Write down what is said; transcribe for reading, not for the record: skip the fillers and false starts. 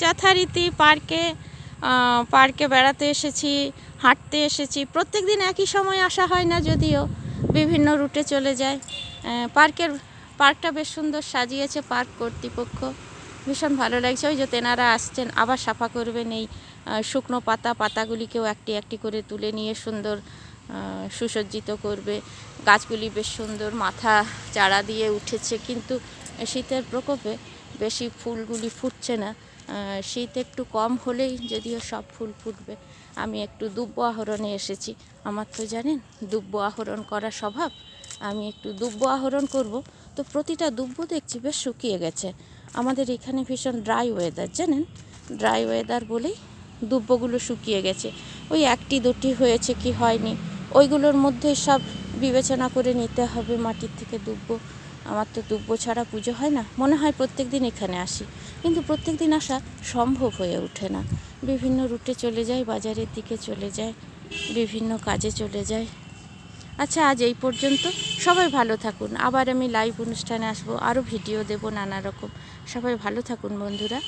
যথারীতি পার্কে বেড়াতে এসেছি, হাঁটতে এসেছি। প্রত্যেক দিন একই সময় আসা হয় না, যদিও বিভিন্ন রুটে চলে যায়। পার্কটা বেশ সুন্দর সাজিয়েছে পার্ক কর্তৃপক্ষ, ভীষণ ভালো লাগছে। ওই যে তেনারা আসছেন, আবার সাফা করবেন এই শুকনো পাতাগুলিকেও একটি একটি করে তুলে নিয়ে সুন্দর সুসজ্জিত করবে। গাছগুলি বেশ সুন্দর মাথা চারা দিয়ে উঠেছে, কিন্তু শীতের প্রকোপে বেশি ফুলগুলি ফুটছে না। শীত একটু কম হলেই যদিও সব ফুল ফুটবে। আমি একটু দুব্বো আহরণে এসেছি। আমার তো জানেন দুব্বো আহরণ করা স্বভাব, আমি একটু দুব্বো আহরণ করব। তো প্রতিটা দুব্বো দেখছি বেশ শুকিয়ে গেছে। আমাদের এখানে ভীষণ ড্রাই ওয়েদার, জানেন, ড্রাই ওয়েদার বলেই দুব্বোগুলো শুকিয়ে গেছে। ওই একটি দুটি হয়েছে কি হয়নি, ওইগুলোর মধ্যে সব বিবেচনা করে নিতে হবে মাটির থেকে দুব্বো। আমার তো দুব্বো ছাড়া পুজো হয় না। মনে হয় প্রত্যেক দিন এখানে আসি, কিন্তু প্রত্যেক দিন আসা সম্ভব হয়ে ওঠে না। বিভিন্ন রুটে চলে যাই, বাজারের দিকে চলে যাই, বিভিন্ন কাজে চলে যাই। আচ্ছা, আজ এই পর্যন্ত। সবাই ভালো থাকুন। আবার আমি লাইভ অনুষ্ঠানে আসবো, আরও ভিডিও দেব নানা রকম। সবাই ভালো থাকুন বন্ধুরা।